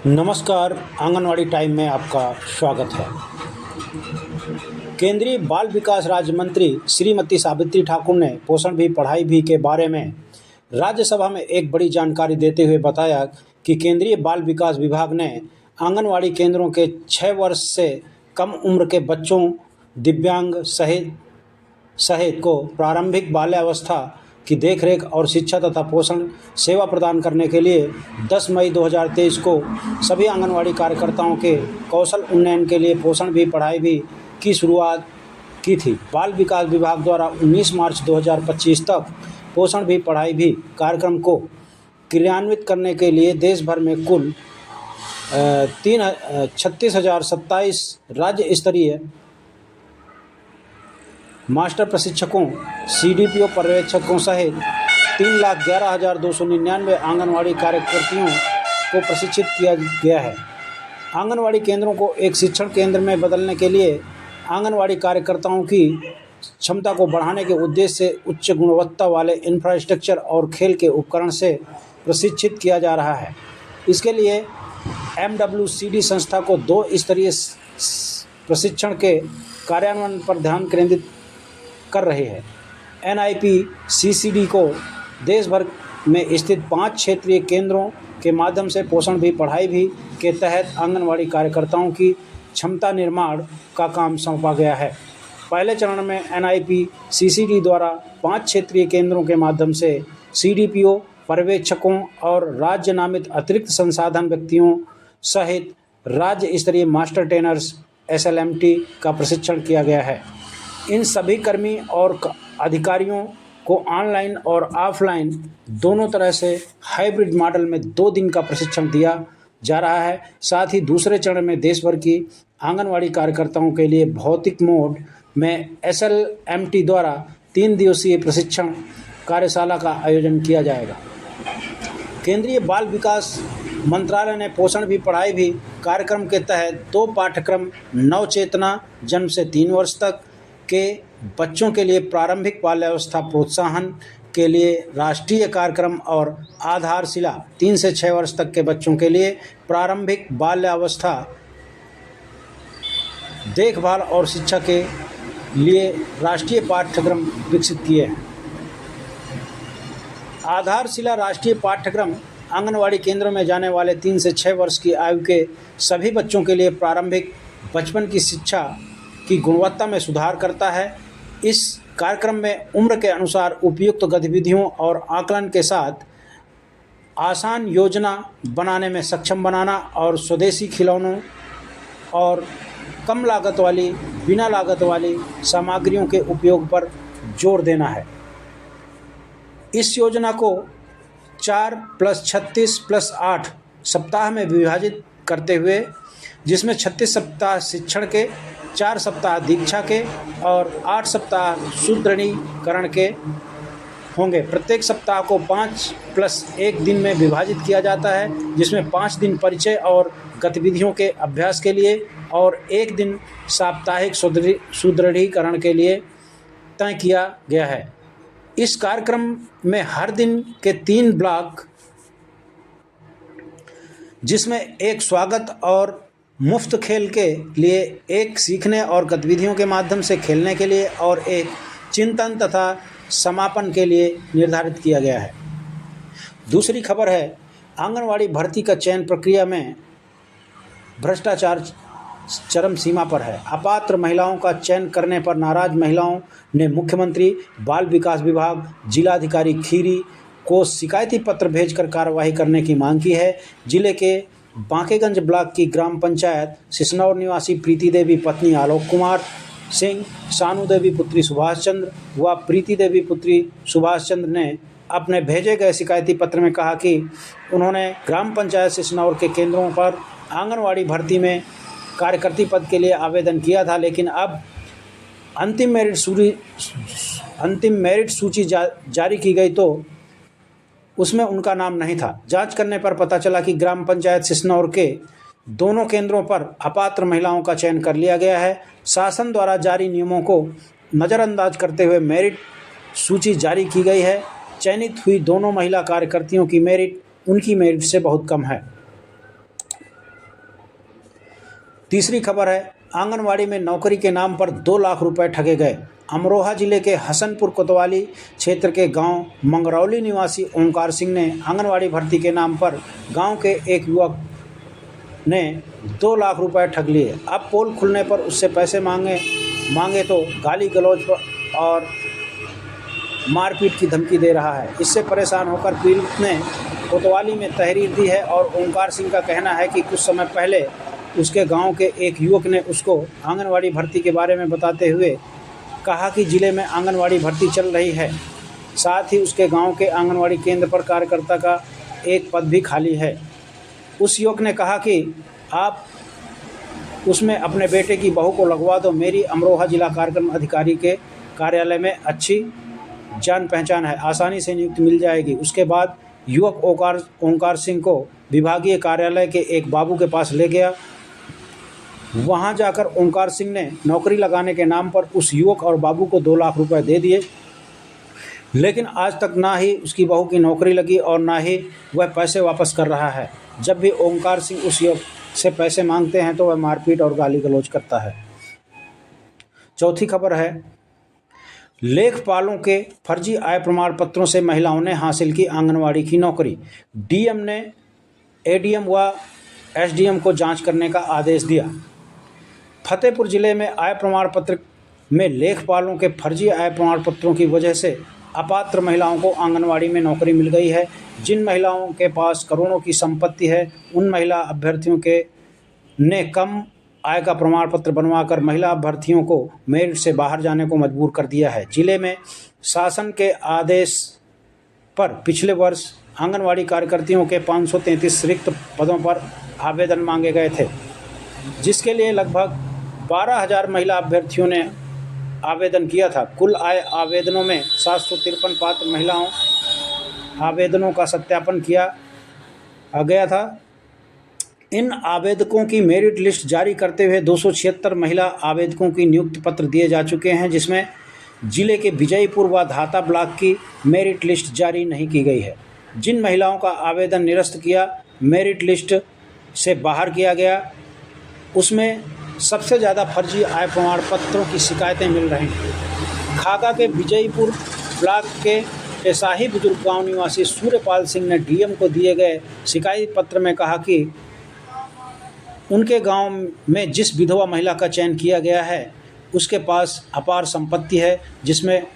नमस्कार। आंगनवाड़ी टाइम में आपका स्वागत है। केंद्रीय बाल विकास राज्य मंत्री श्रीमती सावित्री ठाकुर ने पोषण भी पढ़ाई भी के बारे में राज्यसभा में एक बड़ी जानकारी देते हुए बताया कि केंद्रीय बाल विकास विभाग ने आंगनवाड़ी केंद्रों के 6 वर्ष से कम उम्र के बच्चों, दिव्यांग सहित को प्रारंभिक बाल्यावस्था की देखरेख और शिक्षा तथा पोषण सेवा प्रदान करने के लिए 10 मई 2023 को सभी आंगनवाड़ी कार्यकर्ताओं के कौशल उन्नयन के लिए पोषण भी पढ़ाई भी की शुरुआत की थी। बाल विकास विभाग द्वारा 19 मार्च 2025 तक पोषण भी पढ़ाई भी कार्यक्रम को क्रियान्वित करने के लिए देश भर में कुल 36,027 राज्य स्तरीय मास्टर प्रशिक्षकों, सीडीपीओ पर्यवेक्षकों सहित 3,11,299 आंगनवाड़ी कार्यकर्तियों को प्रशिक्षित किया गया है। आंगनवाड़ी केंद्रों को एक शिक्षण केंद्र में बदलने के लिए आंगनवाड़ी कार्यकर्ताओं की क्षमता को बढ़ाने के उद्देश्य से उच्च गुणवत्ता वाले इंफ्रास्ट्रक्चर और खेल के उपकरण से प्रशिक्षित किया जा रहा है। इसके लिए MWCD संस्था को 2 स्तरीय प्रशिक्षण के कार्यान्वयन पर ध्यान केंद्रित कर रहे हैं। NIPCCD को देश भर में स्थित 5 क्षेत्रीय केंद्रों के माध्यम से पोषण भी पढ़ाई भी के तहत आंगनवाड़ी कार्यकर्ताओं की क्षमता निर्माण का काम सौंपा गया है। पहले चरण में NIPCCD द्वारा 5 क्षेत्रीय केंद्रों के माध्यम से CDPO पर्यवेक्षकों और राज्य नामित अतिरिक्त संसाधन व्यक्तियों सहित राज्य स्तरीय मास्टर ट्रेनर्स SLMT का प्रशिक्षण किया गया है। इन सभी कर्मी और अधिकारियों को ऑनलाइन और ऑफलाइन दोनों तरह से हाइब्रिड मॉडल में 2 दिन का प्रशिक्षण दिया जा रहा है। साथ ही दूसरे चरण में देश भर की आंगनवाड़ी कार्यकर्ताओं के लिए भौतिक मोड में SLMT द्वारा 3 दिवसीय प्रशिक्षण कार्यशाला का आयोजन किया जाएगा। केंद्रीय बाल विकास मंत्रालय ने पोषण भी पढ़ाई भी कार्यक्रम के तहत 2 पाठ्यक्रम नव चेतना जन्म से 3 वर्ष तक के बच्चों के लिए प्रारंभिक बाल्यावस्था प्रोत्साहन के लिए राष्ट्रीय कार्यक्रम और आधारशिला 3 से 6 वर्ष तक के बच्चों के लिए प्रारंभिक बाल्यावस्था देखभाल और शिक्षा के लिए राष्ट्रीय पाठ्यक्रम विकसित किए हैं। आधारशिला राष्ट्रीय पाठ्यक्रम आंगनवाड़ी केंद्रों में जाने वाले 3 से 6 वर्ष की आयु के सभी बच्चों के लिए प्रारंभिक बचपन की शिक्षा की गुणवत्ता में सुधार करता है। इस कार्यक्रम में उम्र के अनुसार उपयुक्त गतिविधियों और आकलन के साथ आसान योजना बनाने में सक्षम बनाना और स्वदेशी खिलौनों और कम लागत वाली बिना लागत वाली सामग्रियों के उपयोग पर जोर देना है। इस योजना को 4 + 36 + 8 सप्ताह में विभाजित करते हुए, जिसमें 36 सप्ताह शिक्षण के, 4 सप्ताह दीक्षा के और 8 सप्ताह सुदृढ़ीकरण के होंगे। प्रत्येक सप्ताह को 5 + 1 दिन में विभाजित किया जाता है, जिसमें 5 दिन परिचय और गतिविधियों के अभ्यास के लिए और 1 दिन साप्ताहिक सुदृढ़ीकरण के लिए तय किया गया है। इस कार्यक्रम में हर दिन के 3 ब्लॉक, जिसमें एक स्वागत और मुफ्त खेल के लिए, एक सीखने और गतिविधियों के माध्यम से खेलने के लिए और एक चिंतन तथा समापन के लिए निर्धारित किया गया है। दूसरी खबर है, आंगनवाड़ी भर्ती का चयन प्रक्रिया में भ्रष्टाचार चरम सीमा पर है। अपात्र महिलाओं का चयन करने पर नाराज महिलाओं ने मुख्यमंत्री, बाल विकास विभाग, जिलाधिकारी खीरी को शिकायती पत्र भेजकर कार्रवाई करने की मांग की है। जिले के बांकेगंज ब्लॉक की ग्राम पंचायत सिसनौर निवासी प्रीति देवी पत्नी आलोक कुमार सिंह, सानू देवी पुत्री सुभाष चंद्र व प्रीति देवी पुत्री सुभाष चंद्र ने अपने भेजे गए शिकायती पत्र में कहा कि उन्होंने ग्राम पंचायत सिसनौर के केंद्रों पर आंगनवाड़ी भर्ती में कार्यकर्ती पद के लिए आवेदन किया था, लेकिन अब अंतिम मेरिट सूची जारी की गई तो उसमें उनका नाम नहीं था। जांच करने पर पता चला कि ग्राम पंचायत सिसनौर के दोनों केंद्रों पर अपात्र महिलाओं का चयन कर लिया गया है। शासन द्वारा जारी नियमों को नज़रअंदाज करते हुए मेरिट सूची जारी की गई है। चयनित हुई दोनों महिला कार्यकर्तियों की मेरिट उनकी मेरिट से बहुत कम है। तीसरी खबर है, आंगनवाड़ी में नौकरी के नाम पर 2 लाख रुपए ठगे गए। अमरोहा जिले के हसनपुर कोतवाली क्षेत्र के गांव मंगरौली निवासी ओंकार सिंह ने आंगनवाड़ी भर्ती के नाम पर गांव के एक युवक ने 2 लाख रुपए ठग लिए। अब पोल खुलने पर उससे पैसे मांगे तो गाली गलौज और मारपीट की धमकी दे रहा है। इससे परेशान होकर पीड़ित ने कोतवाली में तहरीर दी है और ओंकार सिंह का कहना है कि कुछ समय पहले उसके गांव के एक युवक ने उसको आंगनवाड़ी भर्ती के बारे में बताते हुए कहा कि ज़िले में आंगनवाड़ी भर्ती चल रही है, साथ ही उसके गांव के आंगनवाड़ी केंद्र पर कार्यकर्ता का एक पद भी खाली है। उस युवक ने कहा कि आप उसमें अपने बेटे की बहू को लगवा दो, मेरी अमरोहा जिला कार्यक्रम अधिकारी के कार्यालय में अच्छी जान पहचान है, आसानी से नियुक्ति मिल जाएगी। उसके बाद युवक ओंकार सिंह को विभागीय कार्यालय के एक बाबू के पास ले गया। वहां जाकर ओंकार सिंह ने नौकरी लगाने के नाम पर उस युवक और बाबू को 2 लाख रुपए दे दिए, लेकिन आज तक ना ही उसकी बहू की नौकरी लगी और ना ही वह पैसे वापस कर रहा है। जब भी ओंकार सिंह उस युवक से पैसे मांगते हैं तो वह मारपीट और गाली गलौज करता है। चौथी खबर है, लेखपालों के फर्जी आय प्रमाण पत्रों से महिलाओं ने हासिल की आंगनवाड़ी की नौकरी। डीएम ने एडीएम व एसडीएम को जांच करने का आदेश दिया। फतेहपुर जिले में आय प्रमाण पत्र में लेखपालों के फर्जी आय प्रमाण पत्रों की वजह से अपात्र महिलाओं को आंगनवाड़ी में नौकरी मिल गई है। जिन महिलाओं के पास करोड़ों की संपत्ति है, उन महिला अभ्यर्थियों ने कम आय का प्रमाण पत्र बनवाकर महिला अभ्यर्थियों को मेरिट से बाहर जाने को मजबूर कर दिया है। जिले में शासन के आदेश पर पिछले वर्ष आंगनवाड़ी कार्यकर्तियों के 533 रिक्त पदों पर आवेदन मांगे गए थे, जिसके लिए लगभग 12,000 महिला अभ्यर्थियों ने आवेदन किया था। कुल आए आवेदनों में 753 पात्र महिलाओं आवेदनों का सत्यापन किया गया था। इन आवेदकों की मेरिट लिस्ट जारी करते हुए 276 महिला आवेदकों की नियुक्ति पत्र दिए जा चुके हैं, जिसमें जिले के विजयपुर व धाता ब्लॉक की मेरिट लिस्ट जारी नहीं की गई है। जिन महिलाओं का आवेदन निरस्त किया मेरिट लिस्ट से बाहर किया गया, उसमें सबसे ज़्यादा फर्जी आय प्रमाण पत्रों की शिकायतें मिल रही हैं। खाका के विजयपुर ब्लॉक के पेशाही बुजुर्ग गांव निवासी सूर्यपाल सिंह ने डीएम को दिए गए शिकायत पत्र में कहा कि उनके गांव में जिस विधवा महिला का चयन किया गया है उसके पास अपार संपत्ति है, जिसमें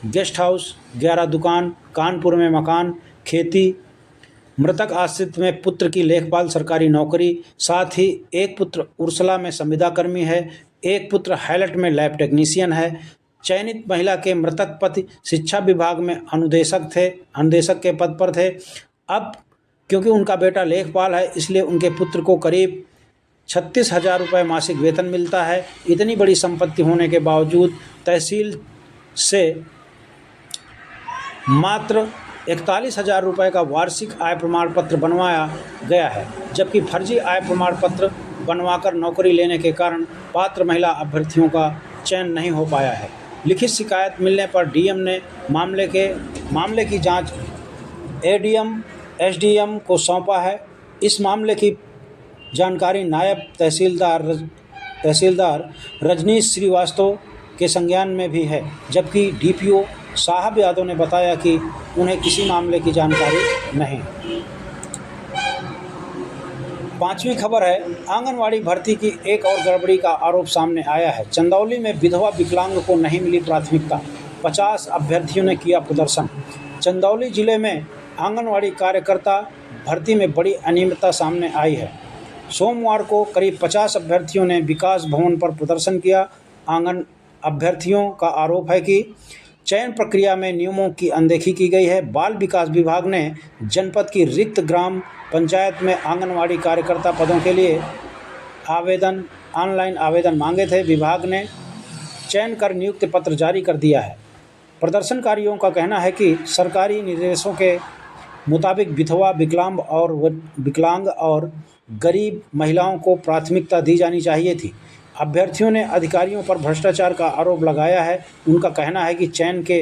गेस्ट हाउस, 11 दुकान, कानपुर में मकान, खेती, मृतक आश्रित में पुत्र की लेखपाल सरकारी नौकरी, साथ ही एक पुत्र उर्सला में संविदा कर्मी है, एक पुत्र हैलट में लैब टेक्नीशियन है। चयनित महिला के मृतक पति शिक्षा विभाग में अनुदेशक के पद पर थे। अब क्योंकि उनका बेटा लेखपाल है, इसलिए उनके पुत्र को करीब 36,000 रुपये मासिक वेतन मिलता है। इतनी बड़ी संपत्ति होने के बावजूद तहसील से मात्र 41,000 रुपये का वार्षिक आय प्रमाण पत्र बनवाया गया है, जबकि फर्जी आय प्रमाण पत्र बनवाकर नौकरी लेने के कारण पात्र महिला अभ्यर्थियों का चयन नहीं हो पाया है। लिखित शिकायत मिलने पर डीएम ने मामले की जांच एडीएम एसडीएम को सौंपा है। इस मामले की जानकारी नायब तहसीलदार रजनीश श्रीवास्तव के संज्ञान में भी है, जबकि डीपीओ साहब यादव ने बताया कि उन्हें किसी मामले की जानकारी नहीं। पांचवी खबर है, आंगनवाड़ी भर्ती की एक और गड़बड़ी का आरोप सामने आया है। चंदौली में विधवा विकलांग को नहीं मिली प्राथमिकता, 50 अभ्यर्थियों ने किया प्रदर्शन। चंदौली जिले में आंगनवाड़ी कार्यकर्ता भर्ती में बड़ी अनियमितता सामने आई है। सोमवार को करीब 50 अभ्यर्थियों ने विकास भवन पर प्रदर्शन किया। आंगन अभ्यर्थियों का आरोप है कि चयन प्रक्रिया में नियमों की अनदेखी की गई है। बाल विकास विभाग ने जनपद की रिक्त ग्राम पंचायत में आंगनवाड़ी कार्यकर्ता पदों के लिए ऑनलाइन आवेदन मांगे थे। विभाग ने चयन कर नियुक्ति पत्र जारी कर दिया है। प्रदर्शनकारियों का कहना है कि सरकारी निर्देशों के मुताबिक विधवा विकलांग और गरीब महिलाओं को प्राथमिकता दी जानी चाहिए थी। अभ्यर्थियों ने अधिकारियों पर भ्रष्टाचार का आरोप लगाया है। उनका कहना है कि चयन के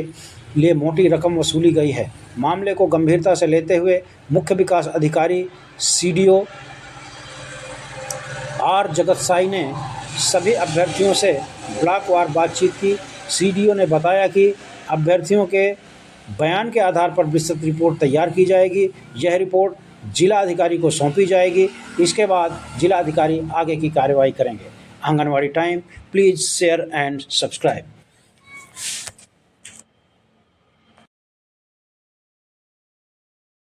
लिए मोटी रकम वसूली गई है। मामले को गंभीरता से लेते हुए मुख्य विकास अधिकारी सीडीओ आर जगत साई ने सभी अभ्यर्थियों से ब्लॉकवार बातचीत की। सीडीओ ने बताया कि अभ्यर्थियों के बयान के आधार पर विस्तृत रिपोर्ट तैयार की जाएगी। यह रिपोर्ट जिला अधिकारी को सौंपी जाएगी। इसके बाद जिला अधिकारी आगे की कार्रवाई करेंगे। Anganwadi time, please share and subscribe.